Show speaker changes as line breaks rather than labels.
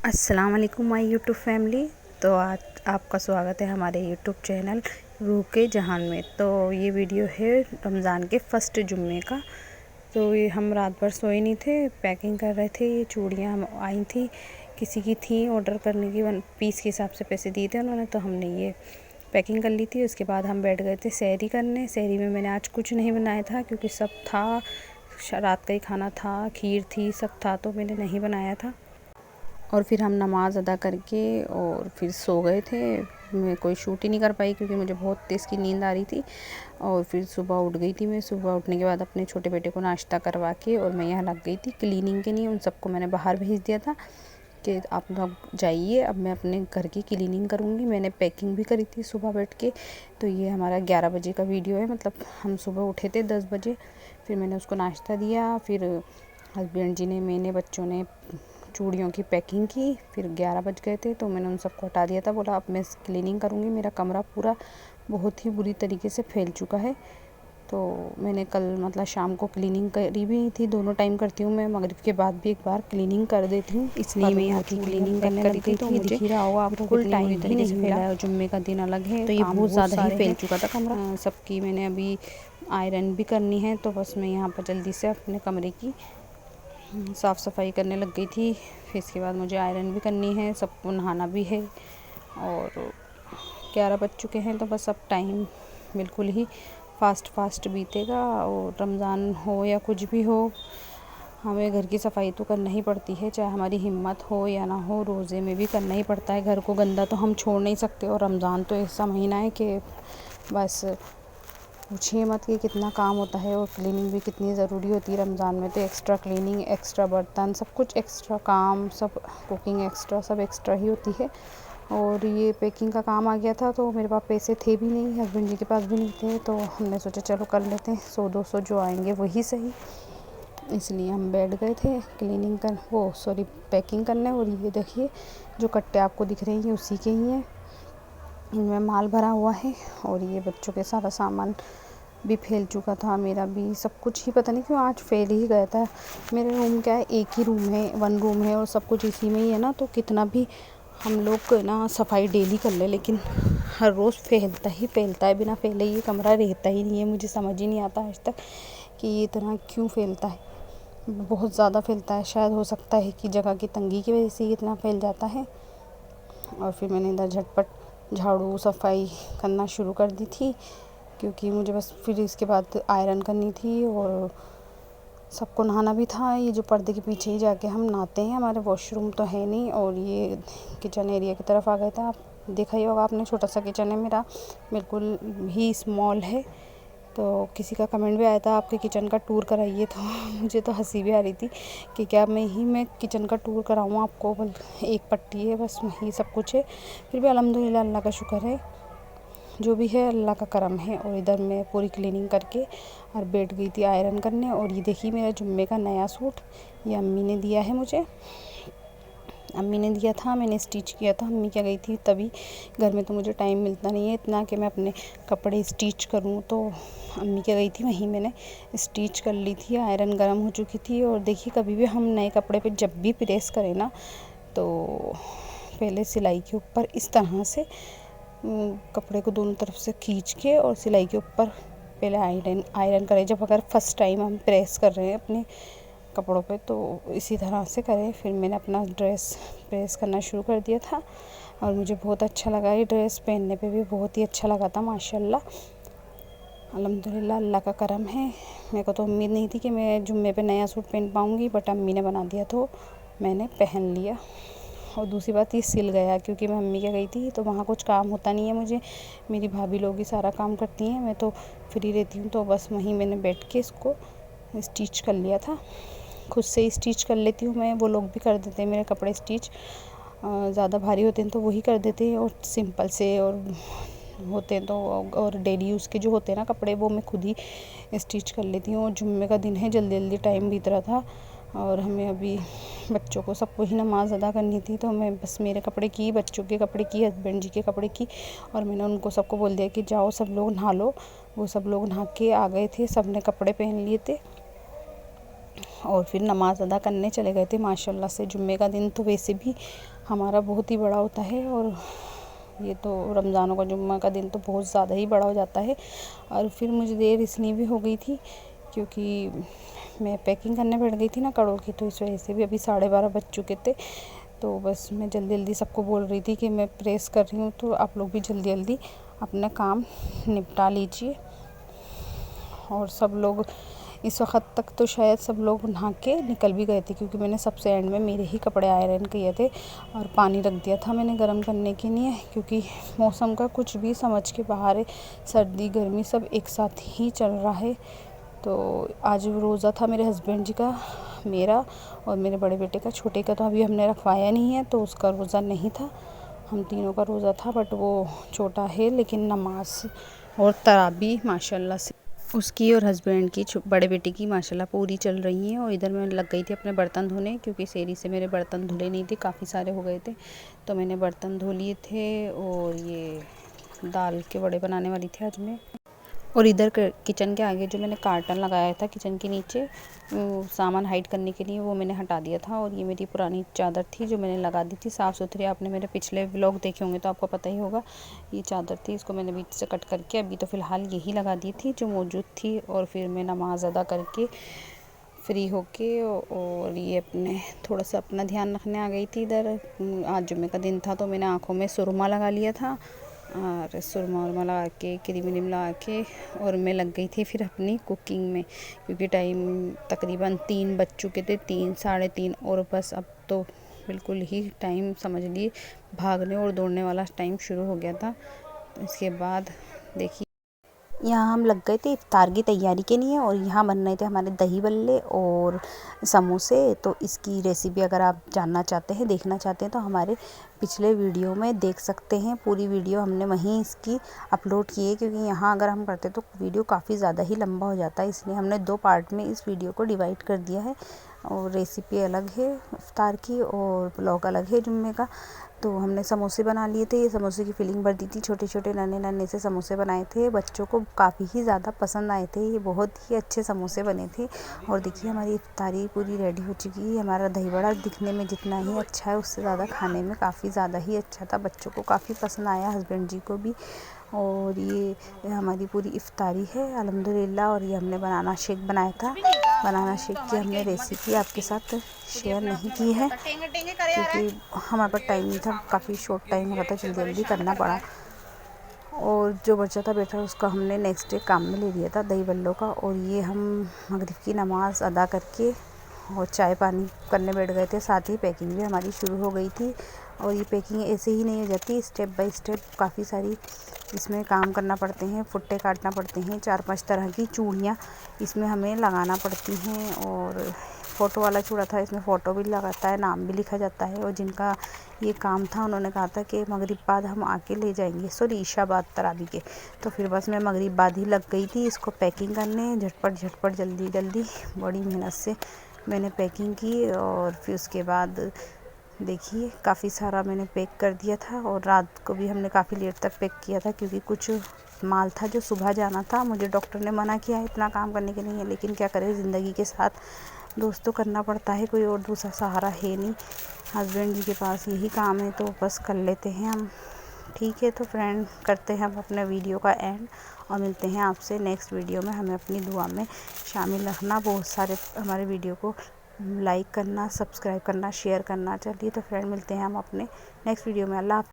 अस्सलाम वालेकुम my YouTube family. तो आज आपका स्वागत है हमारे यूट्यूब चैनल रूह के जहान में। तो ये वीडियो है रमज़ान के फर्स्ट जुम्मे का। तो ये हम रात भर सोए नहीं थे, पैकिंग कर रहे थे। ये चूड़ियाँ हम आई थी, किसी की थी ऑर्डर करने की, 1 पीस के हिसाब से पैसे दिए थे उन्होंने, तो हमने ये पैकिंग कर ली थी। उसके बाद हम बैठ गए थे सहरी करने। सहरी में मैंने आज कुछ नहीं बनाया था क्योंकि सब था, रात का ही खाना था, खीर थी, सब था, तो मैंने नहीं बनाया था। और फिर हम नमाज़ अदा करके और फिर सो गए थे। मैं कोई शूट ही नहीं कर पाई क्योंकि मुझे बहुत तेज़ की नींद आ रही थी। और फिर सुबह उठ गई थी मैं। सुबह उठने के बाद अपने छोटे बेटे को नाश्ता करवा के और मैं यहाँ लग गई थी क्लीनिंग के लिए। उन सबको मैंने बाहर भेज दिया था कि आप लोग जाइए, अब मैं अपने घर की क्लीनिंग करूँगी। मैंने पैकिंग भी करी थी सुबह बैठ के। तो ये हमारा 11 बजे का वीडियो है, मतलब हम सुबह उठे थे 10 बजे। फिर मैंने उसको नाश्ता दिया, फिर हस्बैंड जी ने, मैंने, बच्चों ने चूड़ियों की पैकिंग की। फिर 11 बज गए थे तो मैंने उन सबको हटा दिया था। बोला अब मैं क्लीनिंग करूँगी, मेरा कमरा पूरा बहुत ही बुरी तरीके से फैल चुका है। तो मैंने कल मतलब शाम को क्लीनिंग करी भी थी, दोनों टाइम करती हूँ मैं, मगरिब के बाद भी एक बार क्लीनिंग कर देती हूँ, इसलिए मैं यहाँ की क्लीनिंग करने लग गई। तो मुझे दिख ही रहा होगा आपको फुल टाइम तरीके से फैला है। जुम्मे का दिन अलग है, तो ये बहुत ज़्यादा ही फैल चुका था कमरा। सबकी मैंने अभी आयरन भी करनी है, तो बस मैं यहाँ पर जल्दी से अपने कमरे की साफ़ सफाई करने लग गई थी। फिर इसके बाद मुझे आयरन भी करनी है, सबको नहाना भी है। और 11 बज चुके हैं, तो बस अब टाइम बिल्कुल ही फास्ट बीतेगा। और रमज़ान हो या कुछ भी हो, हमें घर की सफाई तो करना ही पड़ती है, चाहे हमारी हिम्मत हो या ना हो। रोज़े में भी करना ही पड़ता है, घर को गंदा तो हम छोड़ नहीं सकते। और रमज़ान तो ऐसा महीना है कि बस पूछिए मत कि कितना काम होता है। और क्लीनिंग भी कितनी ज़रूरी होती है रमज़ान में। तो एक्स्ट्रा क्लीनिंग, एक्स्ट्रा बर्तन, सब कुछ एक्स्ट्रा काम, सब कुकिंग एक्स्ट्रा, सब एक्स्ट्रा ही होती है। और ये पैकिंग का काम आ गया था, तो मेरे पास पैसे थे भी नहीं, हस्बैंड जी के पास भी नहीं थे। तो हमने सोचा चलो कर लेते हैं, 100-200 जो आएंगे वही सही। इसलिए हम बैठ गए थे क्लीनिंग कर, पैकिंग करने। और ये देखिए जो कट्टे आपको दिख रहे हैं, ये उसी के ही हैं, इनमें माल भरा हुआ है। और ये बच्चों के सारा सामान भी फैल चुका था, मेरा भी सब कुछ ही पता नहीं क्यों आज फैल ही गया था। मेरे रूम क्या है, एक ही रूम है, 1 रूम है, और सब कुछ इसी में ही है ना। तो कितना भी हम लोग ना सफाई डेली कर ले, लेकिन हर रोज़ फैलता है, बिना फैले ये कमरा रहता ही नहीं है। मुझे समझ ही नहीं आता आज तक कि ये इतना क्यों फैलता है। बहुत ज़्यादा फैलता है, शायद हो सकता है कि जगह की तंगी की वजह से इतना फैल जाता है। और फिर मैंने इधर झटपट झाड़ू सफाई करना शुरू कर दी थी, क्योंकि मुझे बस फिर इसके बाद आयरन करनी थी और सबको नहाना भी था। ये जो पर्दे के पीछे ही जाके हम नहाते हैं, हमारे वॉशरूम तो है नहीं। और ये किचन एरिया की तरफ आ गया था, आप देखा ही होगा आपने, छोटा सा किचन है मेरा, बिल्कुल ही स्मॉल है। तो किसी का कमेंट भी आया था आपके किचन का टूर कराइए, तो मुझे तो हंसी भी आ रही थी कि क्या मैं किचन का टूर कराऊँ आपको, एक पट्टी है बस, वही सब कुछ है। फिर भी अल्हम्दुलिल्लाह, अल्लाह का शुक्र है, जो भी है अल्लाह का करम है। और इधर मैं पूरी क्लीनिंग करके और बैठ गई थी आयरन करने। और ये देखिए मेरा जुम्मे का नया सूट, ये अम्मी ने दिया है मुझे, अम्मी ने दिया था, मैंने स्टिच किया था। अम्मी क्या गई थी तभी, घर में तो मुझे टाइम मिलता नहीं है इतना कि मैं अपने कपड़े स्टिच करूं। तो अम्मी क्या गई थी, वहीं मैंने स्टिच कर ली थी, आयरन गर्म हो चुकी थी। और देखिए कभी भी हम नए कपड़े पे जब भी प्रेस करें ना, तो पहले सिलाई के ऊपर इस तरह से कपड़े को दोनों तरफ से खींच के और सिलाई के ऊपर पहले आयरन करें, जब अगर फर्स्ट टाइम हम प्रेस कर रहे हैं अपने कपड़ों पे, तो इसी तरह से करें। फिर मैंने अपना ड्रेस प्रेस करना शुरू कर दिया था और मुझे बहुत अच्छा लगा। ये ड्रेस पहनने पे भी बहुत ही अच्छा लगा था, माशाल्लाह, अल्हम्दुलिल्लाह, अल्लाह का करम है। मेरे को तो उम्मीद नहीं थी कि मैं जुम्मे पे नया सूट पहन पाऊँगी, बट अम्मी ने बना दिया तो मैंने पहन लिया। और दूसरी बात, ये सिल गया, क्योंकि मैं मम्मी के गई थी तो वहाँ कुछ काम होता नहीं है मुझे, मेरी भाभी लोग ही सारा काम करती हैं, मैं तो फ्री रहती हूँ। तो बस वहीं मैंने बैठ के इसको स्टिच कर लिया था, खुद से ही स्टिच कर लेती हूँ मैं, वो लोग भी कर देते हैं मेरे कपड़े स्टिच, ज़्यादा भारी होते हैं तो वही कर देते हैं, और सिंपल से और होते हैं तो, और डेली यूज़ के जो होते हैं ना कपड़े, वो मैं खुद ही स्टिच कर लेती हूँ। और जुम्मे का दिन है, जल्दी जल्दी टाइम बीत रहा था, और हमें अभी बच्चों को सबको ही नमाज़ अदा करनी थी। तो मैं बस मेरे कपड़े की, बच्चों के कपड़े की, हस्बैंड जी के कपड़े की, और मैंने उनको सबको बोल दिया कि जाओ सब लोग नहा लो। वो सब लोग नहा के आ गए थे, सब ने कपड़े पहन लिए थे। और फिर नमाज़ अदा करने चले गए थे। माशाल्लाह से जुम्मे का दिन तो वैसे भी हमारा बहुत ही बड़ा होता है, और ये तो रमज़ानों का जुम्मा का दिन तो बहुत ज़्यादा ही बड़ा हो जाता है। और फिर मुझे देर इसलिए भी हो गई थी क्योंकि मैं पैकिंग करने बैठ गई थी ना कड़ों की, तो इस वजह से भी अभी 12:30 बज चुके थे। तो बस मैं जल्दी जल्दी सबको बोल रही थी कि मैं प्रेस कर रही हूँ, तो आप लोग भी जल्दी जल्दी अपना काम निपटा लीजिए। और सब लोग इस वक्त तक तो शायद सब लोग नहा के निकल भी गए थे, क्योंकि मैंने सबसे एंड में मेरे ही कपड़े आयरन किए थे और पानी रख दिया था मैंने गर्म करने के लिए, क्योंकि मौसम का कुछ भी समझ के बाहर है। सर्दी गर्मी सब एक साथ ही चल रहा है। तो आज रोज़ा था मेरे हस्बैंड जी का, मेरा और मेरे बड़े बेटे का। छोटे का तो अभी हमने रखवाया नहीं है, तो उसका रोज़ा नहीं था। हम तीनों का रोज़ा था, बट वो छोटा है। लेकिन नमाज और तराबी माशाल्लाह से उसकी और हस्बैंड की बड़े बेटे की माशाल्लाह पूरी चल रही हैं। और इधर मैं लग गई थी अपने बर्तन धोने, क्योंकि सेरी से मेरे बर्तन धुले नहीं थे, काफ़ी सारे हो गए थे, तो मैंने बर्तन धो लिए थे। और ये दाल के बड़े बनाने वाली थी आज मैं। और इधर किचन के आगे जो मैंने कार्टन लगाया था किचन के नीचे सामान हाइड करने के लिए, वो मैंने हटा दिया था। और ये मेरी पुरानी चादर थी जो मैंने लगा दी थी साफ़ सुथरी। आपने मेरे पिछले व्लॉग देखे होंगे तो आपको पता ही होगा। ये चादर थी, इसको मैंने बीच से कट करके अभी तो फ़िलहाल यही लगा दी थी जो मौजूद थी। और फिर मैं नमाज़ अदा करके फ्री होके और ये अपने थोड़ा सा अपना ध्यान रखने आ गई थी इधर। आज जुम्मे का दिन था, तो मैंने आँखों में सुरमा लगा लिया था, और सुरमा उरमा लगा के क्रीम व्रीम लगा के और मैं लग गई थी फिर अपनी कुकिंग में, क्योंकि टाइम तकरीबन 3 बज चुके थे, 3 साढ़े 3। और बस अब तो बिल्कुल ही टाइम समझ लिए भागने और दौड़ने वाला टाइम शुरू हो गया था। तो इसके बाद देखिए यहाँ हम लग गए थे इफ्तार की तैयारी के लिए, और यहाँ बन रहे थे हमारे दही बल्ले और समोसे। तो इसकी रेसिपी अगर आप जानना चाहते हैं, देखना चाहते हैं, तो हमारे पिछले वीडियो में देख सकते हैं। पूरी वीडियो हमने वहीं इसकी अपलोड की है, क्योंकि यहाँ अगर हम करते तो वीडियो काफ़ी ज़्यादा ही लंबा हो जाता है, इसलिए हमने 2 पार्ट में इस वीडियो को डिवाइड कर दिया है। और रेसिपी अलग है इफ्तार की और ब्लॉग अलग है जुम्मे का। तो हमने समोसे बना लिए थे, ये समोसे की फिलिंग भर दी थी, छोटे छोटे नन्हे नन्हे से समोसे बनाए थे। बच्चों को काफ़ी ही ज़्यादा पसंद आए थे, ये बहुत ही अच्छे समोसे बने थे। और देखिए हमारी इफ्तारी पूरी रेडी हो चुकी है। हमारा दही बड़ा दिखने में जितना ही अच्छा है, उससे ज़्यादा खाने में काफ़ी ज़्यादा ही अच्छा था। बच्चों को काफ़ी पसंद आया, हस्बैंड जी को भी। और ये हमारी पूरी इफ्तारी है अल्हम्दुलिल्लाह। और ये हमने बनाना शेक बनाया था। बनाना शेक की हमने रेसिपी आपके साथ शेयर नहीं की है, क्योंकि हमारे पास टाइम नहीं था, काफ़ी शॉर्ट टाइम हो रहा था, जल्दी जल्दी करना पड़ा। और जो बचा था बेटा उसका हमने नेक्स्ट डे काम में ले लिया था, दही बल्लों का। और ये हम मगरिब की नमाज़ अदा करके और चाय पानी करने बैठ गए थे। साथ ही पैकिंग भी हमारी शुरू हो गई थी। और ये पैकिंग ऐसे ही नहीं हो जाती, स्टेप बाय स्टेप काफ़ी सारी इसमें काम करना पड़ते हैं, फुट्टे काटना पड़ते हैं, 4-5 तरह की चूड़ियाँ इसमें हमें लगाना पड़ती हैं। और फ़ोटो वाला चूड़ा था, इसमें फ़ोटो भी लगाता है, नाम भी लिखा जाता है। और जिनका ये काम था उन्होंने कहा था कि मगरिब बाद हम आके ले जाएंगे, सॉरी ईशा बाद तरावी के। तो फिर बस मैं मगरिब बाद ही लग गई थी इसको पैकिंग करने, झटपट झटपट जल्दी जल्दी बड़ी मेहनत से मैंने पैकिंग की। और फिर उसके बाद देखिए काफ़ी सारा मैंने पैक कर दिया था। और रात को भी हमने काफ़ी लेट तक पैक किया था, क्योंकि कुछ माल था जो सुबह जाना था। मुझे डॉक्टर ने मना किया है इतना काम करने के लिए, लेकिन क्या करें, ज़िंदगी के साथ दोस्तों करना पड़ता है, कोई और दूसरा सहारा है नहीं। हस्बैंड जी के पास यही काम है, तो बस कर लेते हैं हम। ठीक है, तो फ्रेंड करते हैं हम अपने वीडियो का एंड, और मिलते हैं आपसे नेक्स्ट वीडियो में। हमें अपनी दुआ में शामिल रखना, बहुत सारे हमारे वीडियो को लाइक करना, सब्सक्राइब करना, शेयर करना। चलिए तो फ्रेंड मिलते हैं हम अपने नेक्स्ट वीडियो में। अल्लाह हाफ़िज़।